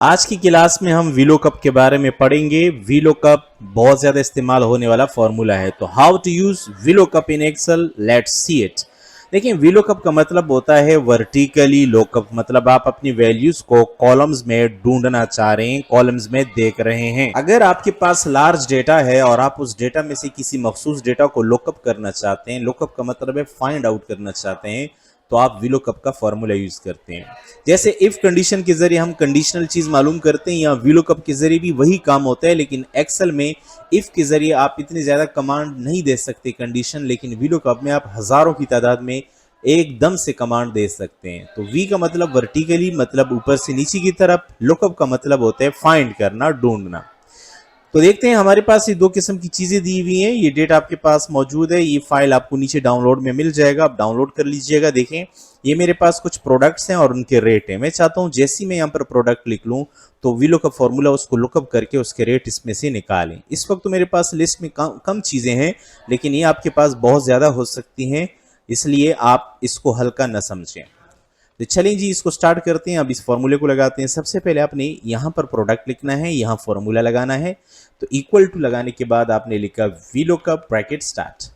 आज की क्लास में हम वीलुकअप के बारे में पढ़ेंगे। वीलुकअप बहुत ज्यादा इस्तेमाल होने वाला फॉर्मूला है, तो how to use VLOOKUP in Excel, let's see it. देखिए, वीलुकअप का मतलब होता है वर्टिकली लुकअप, मतलब आप अपनी वैल्यूज को कॉलम्स में ढूंढना चाह रहे हैं, कॉलम्स में देख रहे हैं। अगर आपके पास लार्ज डेटा है और आप उस डेटा में से किसी मखसूस डेटा को लुकअप करना चाहते हैं, लुकअप का मतलब है फाइंड आउट करना चाहते हैं, तो आप वीलुकअप का फॉर्मूला यूज करते हैं। जैसे इफ कंडीशन के जरिए हम कंडीशनल चीज मालूम करते हैं, या वीलुकअप के जरिए भी वही काम होता है, लेकिन एक्सेल में इफ के जरिए आप इतनी ज्यादा कमांड नहीं दे सकते कंडीशन, लेकिन वीलुकअप में आप हजारों की तादाद में एकदम से कमांड दे सकते हैं। तो वी का मतलब वर्टिकली, मतलब ऊपर से नीचे की तरफ। लुकअप का मतलब होता है फाइंड करना, ढूंढना। तो देखते हैं, हमारे पास ये दो किस्म की चीजें दी हुई हैं। ये डेटा आपके पास मौजूद है, ये फाइल आपको नीचे डाउनलोड में मिल जाएगा, आप डाउनलोड कर लीजिएगा। देखें, ये मेरे पास कुछ प्रोडक्ट्स हैं और उनके रेट हैं। मैं चाहता हूं जैसे ही मैं यहाँ पर प्रोडक्ट लिख लूं तो वीलुकअप फॉर्मूला उसको लुकअप करके उसके रेट इसमें से निकालें। इस वक्त तो मेरे पास लिस्ट में कम चीजें हैं, लेकिन ये आपके पास बहुत ज्यादा हो सकती हैं, इसलिए आप इसको हल्का न समझें। तो चलें जी, इसको स्टार्ट करते हैं। अब इस फॉर्मूले को लगाते हैं। सबसे पहले आपने यहाँ पर प्रोडक्ट लिखना है, यहाँ फॉर्मूला लगाना है। तो इक्वल टू लगाने के बाद आपने लिखा वीलुकअप ब्रैकेट स्टार्ट।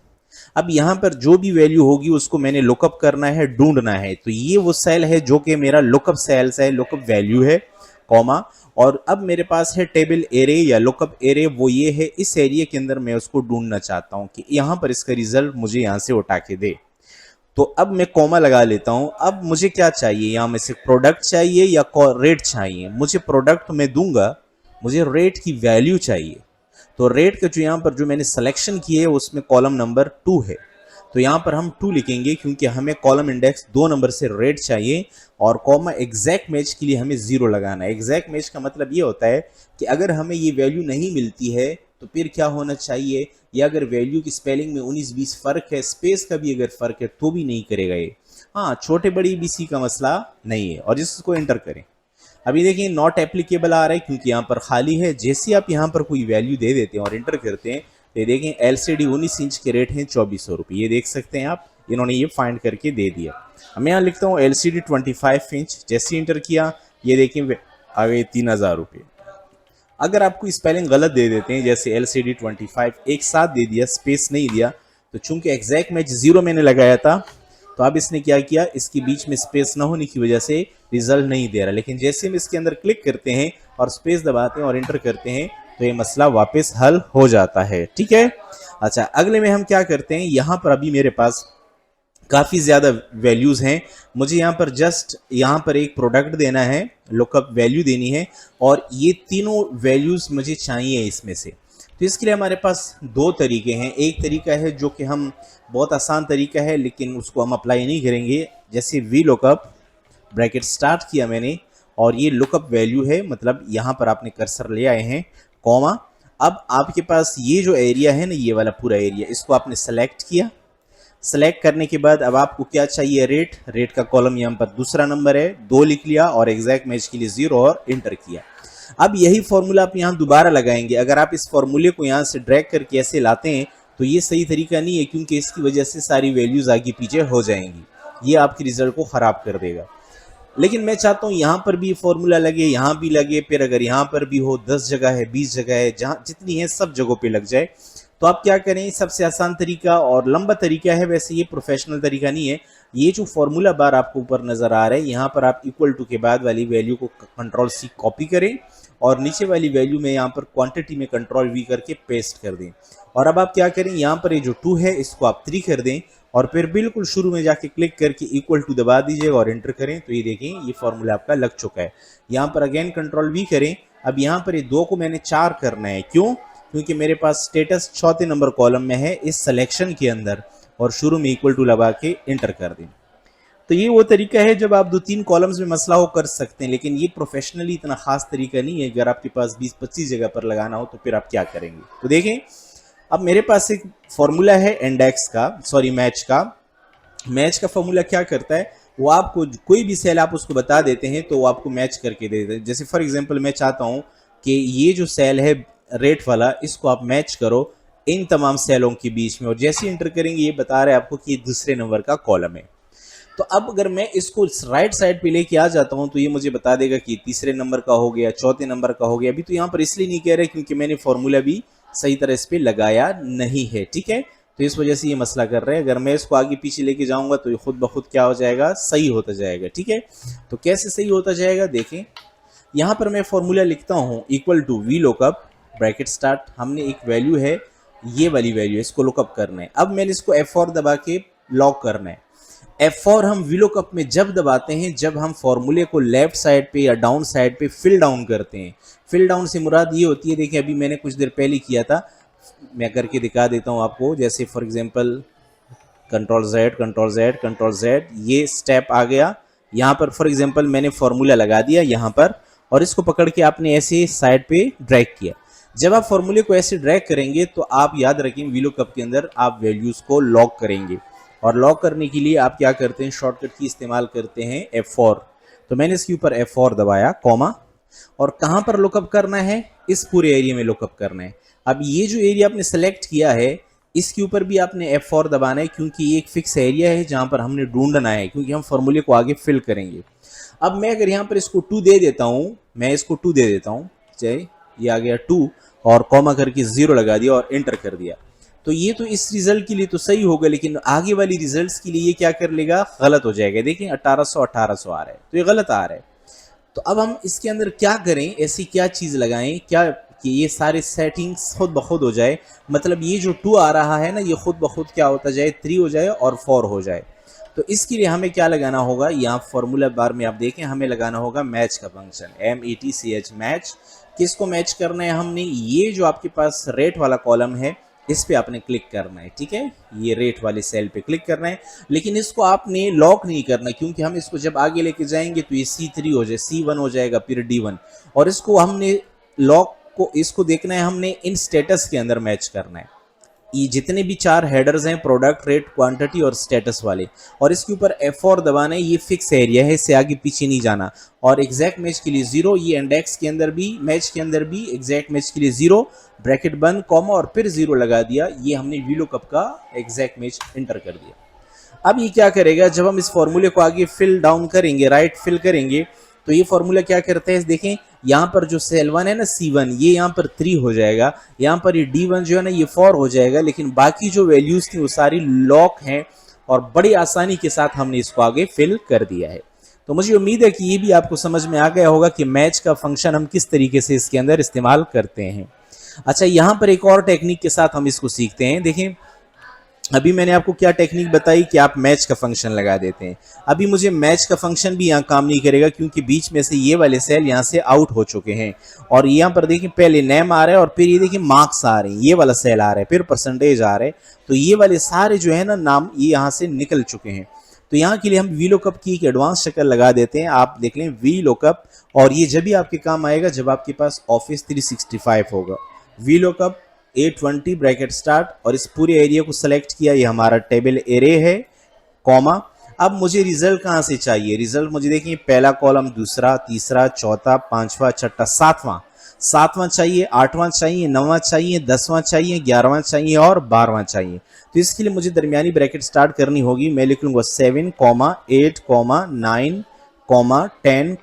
अब यहाँ पर जो भी वैल्यू होगी उसको मैंने लुकअप करना है, ढूंढना है। तो ये वो सेल है जो कि मेरा लुकअप सेल्स है, लुकअप वैल्यू है, कॉमा। और अब मेरे पास है टेबल एरे या लुकअप एरे, वो ये है। इस एरिया के अंदर मैं उसको ढूंढना चाहता हूँ कि यहाँ पर इसका रिजल्ट मुझे यहाँ से उठा के दे। तो अब मैं कॉमा लगा लेता हूं। अब मुझे क्या चाहिए, यहां में से प्रोडक्ट चाहिए या रेट चाहिए? मुझे प्रोडक्ट में दूंगा, मुझे रेट की वैल्यू चाहिए। तो रेट का जो यहां पर जो मैंने सिलेक्शन की है उसमें कॉलम नंबर 2 है, तो यहां पर हम 2 लिखेंगे क्योंकि हमें कॉलम इंडेक्स 2 नंबर से रेट चाहिए। और कॉमा एग्जैक्ट मैच के लिए हमें 0 लगाना है। एग्जैक्ट मैच का मतलब ये होता है कि अगर हमें ये वैल्यू नहीं मिलती है तो फिर क्या होना चाहिए, या अगर वैल्यू की स्पेलिंग में 19-20 फर्क है, स्पेस का भी अगर फर्क है, तो भी नहीं करेगा ये। हाँ, छोटे बड़ी बीसी का मसला नहीं है। और जिसको एंटर करें, अभी देखिए नॉट एप्लीकेबल आ रहा है क्योंकि यहाँ पर खाली है। जैसे आप यहाँ पर कोई वैल्यू दे देते हैं और एंटर करते हैं, तो देखें एलसीडी 19 इंच के रेट हैं 2400 रुपये। ये देख सकते हैं आप, इन्होंने ये फाइंड करके दे दिया। मैं यहाँ लिखता हूँ एलसीडी 25 इंच। जैसे एंटर किया, ये देखें आ गए 3000 रुपये। अगर आपको स्पेलिंग गलत दे देते हैं, जैसे एलसीडी 25 एक साथ दे दिया, स्पेस नहीं दिया, तो चूंकि एग्जैक्ट मैच 0 मैंने लगाया था, तो अब इसने क्या किया, इसके बीच में स्पेस ना होने की वजह से रिजल्ट नहीं दे रहा। लेकिन जैसे हम इसके अंदर क्लिक करते हैं और स्पेस दबाते हैं और एंटर करते हैं, तो ये मसला वापस हल हो जाता है। ठीक है। अच्छा, अगले में हम क्या करते हैं, यहाँ पर अभी मेरे पास काफ़ी ज़्यादा वैल्यूज़ हैं। मुझे यहाँ पर जस्ट यहाँ पर एक प्रोडक्ट देना है, लुकअप वैल्यू देनी है, और ये तीनों वैल्यूज़ मुझे चाहिए इसमें से। तो इसके लिए हमारे पास दो तरीके हैं। एक तरीका है जो कि हम बहुत आसान तरीका है, लेकिन उसको हम अप्लाई नहीं करेंगे। जैसे वी लुकअप ब्रैकेट स्टार्ट किया मैंने, और ये लुकअप वैल्यू है, मतलब यहाँ पर आपने कर्सर ले आए हैं, कॉमा। अब आपके पास ये जो एरिया है ना, ये वाला पूरा एरिया, इसको आपने सेलेक्ट किया। सेलेक्ट करने के बाद अब आपको क्या चाहिए, रेट। रेट का कॉलम यहाँ पर दूसरा नंबर है, 2 लिख लिया, और एग्जैक्ट मैच के लिए 0 और इंटर किया। अब यही फॉर्मूला आप यहाँ दोबारा लगाएंगे। अगर आप इस फॉर्मूले को यहाँ से ड्रैग करके ऐसे लाते हैं तो ये सही तरीका नहीं है, क्योंकि इसकी वजह से सारी वैल्यूज आगे पीछे हो जाएंगी, ये आपके रिजल्ट को खराब कर देगा। लेकिन मैं चाहता हूँ यहाँ पर भी फॉर्मूला लगे, यहाँ भी लगे, फिर अगर यहाँ पर भी हो, 10 जगह है, 20 जगह है, जहाँ जितनी है सब जगहों पे लग जाए। तो आप क्या करें, सबसे आसान तरीका और लंबा तरीका है, वैसे ये प्रोफेशनल तरीका नहीं है। ये जो फॉर्मूला बार आपको ऊपर नजर आ रहा है, यहाँ पर आप इक्वल टू के बाद वाली वैल्यू को कंट्रोल-C कॉपी करें, और नीचे वाली वैल्यू में यहाँ पर क्वांटिटी में कंट्रोल-V करके पेस्ट कर दें। और अब आप क्या करें, यहाँ पर ये जो 2 है इसको आप 3 कर दें, और फिर बिल्कुल शुरू में जाके क्लिक करके इक्वल टू दबा दीजिएगा और एंटर करें। तो ये देखें, ये फॉर्मूला आपका लग चुका है। यहाँ पर अगेन कंट्रोल-V करें। अब यहाँ पर ये 2 को मैंने 4 करना है। क्यों? क्योंकि मेरे पास स्टेटस चौथे नंबर कॉलम में है इस सिलेक्शन के अंदर, और शुरू में इक्वल टू लगा के एंटर कर दें। तो ये वो तरीका है जब आप 2-3 कॉलम्स में मसला हो कर सकते हैं, लेकिन ये प्रोफेशनली इतना खास तरीका नहीं है। अगर आपके पास 20-25 जगह पर लगाना हो तो फिर आप क्या करेंगे। तो देखें, अब मेरे पास एक फॉर्मूला है इंडेक्स का, सॉरी मैच का। मैच का फॉर्मूला क्या करता है, वो आपको कोई भी सेल आप उसको बता देते हैं तो वो आपको मैच करके दे देते हैं। जैसे फॉर एग्जांपल मैं चाहता हूँ कि ये जो सेल है रेट वाला, इसको आप मैच करो इन तमाम सेलों के बीच में, और जैसे इंटर करेंगे ये बता रहे हैं आपको कि ये दूसरे नंबर का कॉलम है। तो अब अगर मैं इसको राइट साइड पे लेके आ जाता हूं तो ये मुझे बता देगा कि तीसरे नंबर का हो गया, चौथे नंबर का हो गया। अभी तो यहाँ पर इसलिए नहीं कह रहे क्योंकि मैंने फॉर्मूला भी सही तरह इस पे लगाया नहीं है, ठीक है। तो इस वजह से ये मसला कर रहे हैं। अगर मैं इसको आगे पीछे लेके जाऊंगा तो ये खुद ब खुद क्या हो जाएगा, सही होता जाएगा, ठीक है। तो कैसे सही होता जाएगा, देखें यहाँ पर मैं फॉर्मूला लिखता हूँ equal to VLOOKUP bracket start, हमने एक वैल्यू है, ये वाली वैल्यू है, इसको लुकअप करना है। अब मैंने इसको F4 दबा के लॉक करना है। F4 हम वीलुकअप में जब दबाते हैं जब हम फॉर्मूले को लेफ्ट साइड पे या डाउन साइड पे फिल डाउन करते हैं। फिल डाउन से मुराद ये होती है, देखिए अभी मैंने कुछ देर पहले किया था, मैं करके दिखा देता हूँ आपको। जैसे for example control Z control Z control Z, ये स्टेप आ गया। यहाँ पर फॉर एग्जांपल मैंने फॉर्मूला लगा दिया यहाँ पर, और इसको पकड़ के आपने ऐसे साइड पे ड्रैग किया। जब आप फॉर्मूले को ऐसे ड्रैग करेंगे तो आप याद रखें वीलुकअप के अंदर आप वैल्यूज को लॉक करेंगे, और लॉक करने के लिए आप क्या करते हैं, शॉर्टकट की इस्तेमाल करते हैं F4। तो मैंने इसके ऊपर F4 दबाया, कॉमा, और कहाँ पर लुकअप करना है, इस पूरे एरिया में लुकअप करना है। अब ये जो एरिया आपने सेलेक्ट किया है इसके ऊपर भी आपने F4 दबाना है, क्योंकि ये एक फिक्स एरिया है जहाँ पर हमने ढूंढना है, क्योंकि हम फॉर्मूले को आगे फिल करेंगे। अब मैं अगर यहाँ पर इसको 2 दे देता हूँ, मैं इसको 2 दे देता हूँ, चाहे ये आ गया 2 और कॉमा करके 0 लगा दिया और एंटर कर दिया, तो ये तो इस रिजल्ट के लिए तो सही होगा, लेकिन आगे वाली रिजल्ट्स के लिए ये क्या कर लेगा, गलत हो जाएगा। देखिए 1800 1800 आ रहा है, तो ये गलत आ रहा है। तो अब हम इसके अंदर क्या करें, ऐसी क्या चीज़ लगाएं क्या कि ये सारे सेटिंग्स खुद ब खुद हो जाए। मतलब ये जो 2 आ रहा है ना, ये खुद ब खुद क्या होता जाए, 3 हो जाए और 4 हो जाए। तो इसके लिए हमें क्या लगाना होगा, यहाँ फॉर्मूला बार में आप देखें, हमें लगाना होगा मैच का फंक्शन, METCH मैच। किसको मैच करना है हमने, ये जो आपके पास रेट वाला कॉलम है इस पे आपने क्लिक करना है, ठीक है, ये रेट वाले सेल पे क्लिक करना है। लेकिन इसको आपने लॉक नहीं करना, क्योंकि हम इसको जब आगे लेके जाएंगे तो ये C3 हो जाए, C1 हो जाएगा, फिर D1, और इसको हमने लॉक को इसको देखना है, हमने इन स्टेटस के अंदर मैच करना है। ये जितने भी 4 हेडर्स हैं, प्रोडक्ट, रेट, क्वांटिटी और स्टेटस वाले, और इसके ऊपर F4 दबाना है। ये फिक्स एरिया है, इससे आगे पीछे नहीं जाना। और एग्जैक्ट मैच के लिए 0, ये इंडेक्स के अंदर भी, मैच के अंदर भी एग्जैक्ट मैच के लिए 0, ब्रैकेट बंद, कॉमा और फिर 0 लगा दिया। ये हमने वीलुकअप का एग्जैक्ट मैच एंटर कर दिया। अब ये क्या करेगा, जब हम इस फॉर्मूले को आगे फिल डाउन करेंगे, राइट फिल करेंगे, तो ये फॉर्मूला क्या करता है, देखें यहाँ पर जो सेल 1 है ना, C1, ये यहाँ पर 3 हो जाएगा, यहाँ पर ये D1 जो है ना, ये 4 हो जाएगा। लेकिन बाकी जो वैल्यूज थी वो सारी लॉक हैं, और बड़ी आसानी के साथ हमने इसको आगे फिल कर दिया है। तो मुझे उम्मीद है कि ये भी आपको समझ में आ गया होगा कि मैच का फंक्शन हम किस तरीके से इसके अंदर इस्तेमाल करते हैं। अच्छा, यहाँ पर एक और टेक्निक के साथ हम इसको सीखते हैं। देखें अभी मैंने आपको क्या टेक्निक बताई कि आप मैच का फंक्शन लगा देते हैं। अभी मुझे मैच का फंक्शन भी यहाँ काम नहीं करेगा, क्योंकि बीच में से ये वाले सेल यहाँ से आउट हो चुके हैं। और यहाँ पर देखिए पहले नेम आ रहा है, और फिर ये देखिए मार्क्स आ रहे हैं, ये वाला सेल आ रहा है, फिर परसेंटेज आ रहा है। तो ये वाले सारे जो है ना नाम, ये यहाँ से निकल चुके हैं। तो यहाँ के लिए हम वीलुकअप की एक एडवांस शक्ल लगा देते हैं। आप देख लें वीलुकअप, और ये जब भी आपके काम आएगा जब आपके पास ऑफिस 365 होगा। वीलुकअप A20 ब्रैकेट स्टार्ट, और इस पूरे एरिया को सेलेक्ट किया, ये हमारा टेबल एरे है, कॉमा। अब मुझे रिजल्ट कहाँ से चाहिए, रिजल्ट मुझे देखिए पहला कॉलम, दूसरा, तीसरा, चौथा, पांचवा, छठा, सातवां चाहिए, 8वां चाहिए, 9वां चाहिए, 10वां चाहिए, 11वां चाहिए और 12वां चाहिए। तो इसके लिए मुझे दरमियानी ब्रैकेट स्टार्ट करनी होगी। मैं लिख लूंगा 7, 8, 9, 10,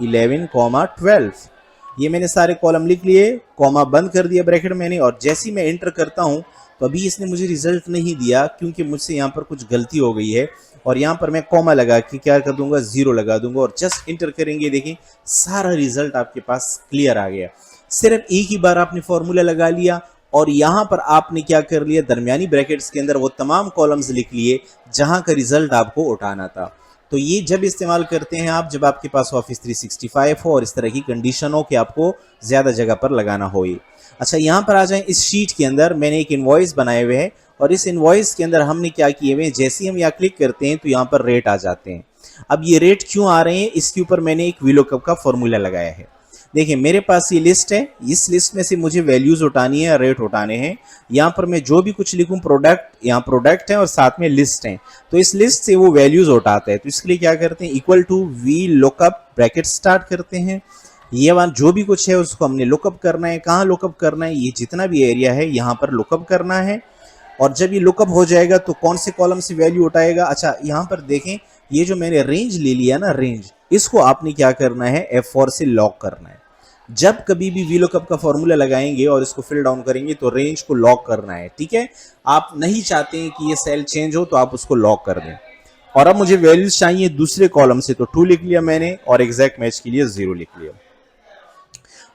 11, 12। ये मैंने सारे कॉलम लिख लिए, कॉमा बंद कर दिया ब्रैकेट मैंने, और जैसे ही मैं एंटर करता हूं तो अभी इसने मुझे रिजल्ट नहीं दिया, क्योंकि मुझसे यहाँ पर कुछ गलती हो गई है। और यहाँ पर मैं कॉमा लगा के क्या कर दूंगा, 0 लगा दूंगा, और जस्ट एंटर करेंगे, देखिए सारा रिजल्ट आपके पास क्लियर आ गया। सिर्फ एक ही बार आपने फॉर्मूला लगा लिया, और यहाँ पर आपने क्या कर लिया, दरमियानी ब्रैकेट्स के अंदर वो तमाम कॉलम्स लिख लिए जहाँ का रिजल्ट आपको उठाना था। तो ये जब इस्तेमाल करते हैं आप, जब आपके पास ऑफिस 365 हो और इस तरह की कंडीशन हो कि आपको ज़्यादा जगह पर लगाना हो ये। अच्छा, यहाँ पर आ जाएं, इस शीट के अंदर मैंने एक इनवॉइस बनाए हुए हैं, और इस इनवॉइस के अंदर हमने क्या किए हुए हैं, जैसे ही हम यहाँ क्लिक करते हैं तो यहाँ पर रेट आ जाते हैं। अब ये रेट क्यों आ रहे हैं, इसके ऊपर मैंने एक वीलुकअप का फॉर्मूला लगाया है। देखिए मेरे पास ये लिस्ट है, इस लिस्ट में से मुझे वैल्यूज उठानी है, रेट उठाने हैं। यहाँ पर मैं जो भी कुछ लिखूं, प्रोडक्ट, यहाँ प्रोडक्ट है और साथ में लिस्ट है, तो इस लिस्ट से वो वैल्यूज उठाते हैं। तो इसके लिए क्या करते हैं, equal to VLOOKUP bracket start करते हैं। ये वाला जो भी कुछ है उसको हमने लुकअप करना है। कहाँ लुकअप करना है, ये जितना भी एरिया है यहाँ पर लुकअप करना है। और जब ये लुकअप हो जाएगा तो कौन से कॉलम से वैल्यू उठाएगा, अच्छा यहाँ पर देखें ये जो मैंने रेंज ले लिया ना, रेंज, इसको आपने क्या करना है, F4 से लॉक करना है। जब कभी भी VLOOKUP का फॉर्मूला लगाएंगे और इसको फिल डाउन करेंगे तो रेंज को लॉक करना है, ठीक है। आप नहीं चाहते हैं कि ये सेल चेंज हो तो आप उसको लॉक कर दें। और अब मुझे वैल्यूज चाहिए दूसरे कॉलम से, तो 2 लिख लिया मैंने और एग्जैक्ट मैच के लिए 0 लिख लिया।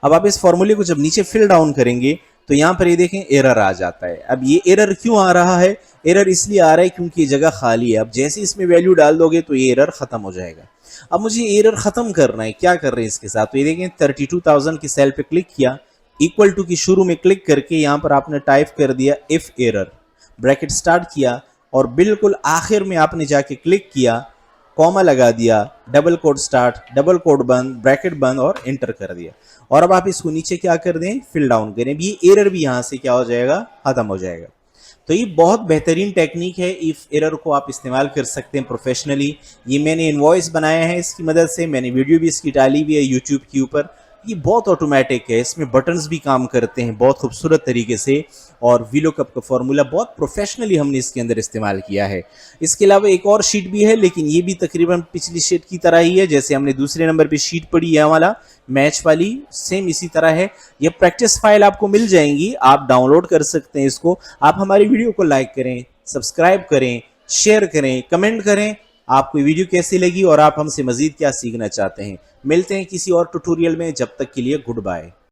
अब आप इस फॉर्मूले को जब नीचे फिल डाउन करेंगे तो यहां पर ये देखें एरर आ जाता है। अब ये एरर क्यों आ रहा है, एरर इसलिए आ रहा है क्योंकि ये जगह खाली है। अब जैसे इसमें वैल्यू डाल दोगे तो ये एरर खत्म हो जाएगा। अब मुझे एरर खत्म करना है, क्या कर रहे हैं इसके साथ, तो ये देखें 32,000 की सेल पे क्लिक किया, इक्वल टू की शुरू में क्लिक करके यहां पर आपने टाइप कर दिया इफ एरर, ब्रैकेट स्टार्ट किया और बिल्कुल आखिर में आपने जाके क्लिक किया, कॉमा लगा दिया, double quote start, double quote बंद, ब्रैकेट बंद और एंटर कर दिया। और अब आप इसको नीचे क्या कर दें, फिल डाउन करें, ये एरर भी यहां से क्या हो जाएगा, खत्म हो जाएगा। तो ये बहुत बेहतरीन टेक्निक है, इफ एरर को आप इस्तेमाल कर सकते हैं प्रोफेशनली। ये मैंने इनवॉइस बनाया है इसकी मदद से, मैंने वीडियो भी इसकी डाली हुई है यूट्यूब के ऊपर। ये बहुत ऑटोमेटिक है, इसमें बटन्स भी काम करते हैं बहुत खूबसूरत तरीके से, और VLOOKUP का फॉर्मूला बहुत प्रोफेशनली हमने इसके अंदर इस्तेमाल किया है। इसके अलावा एक और शीट भी है, लेकिन ये भी तकरीबन पिछली शीट की तरह ही है, जैसे हमने दूसरे नंबर पे शीट पढ़ी है वाला मैच वाली, सेम इसी तरह है। ये प्रैक्टिस फाइल आपको मिल जाएंगी, आप डाउनलोड कर सकते हैं इसको। आप हमारी वीडियो को लाइक करें, सब्सक्राइब करें, शेयर करें, कमेंट करें आपको वीडियो कैसी लगी और आप हमसे मजीद क्या सीखना चाहते हैं। मिलते हैं किसी और ट्यूटोरियल में, जब तक के लिए गुड बाय।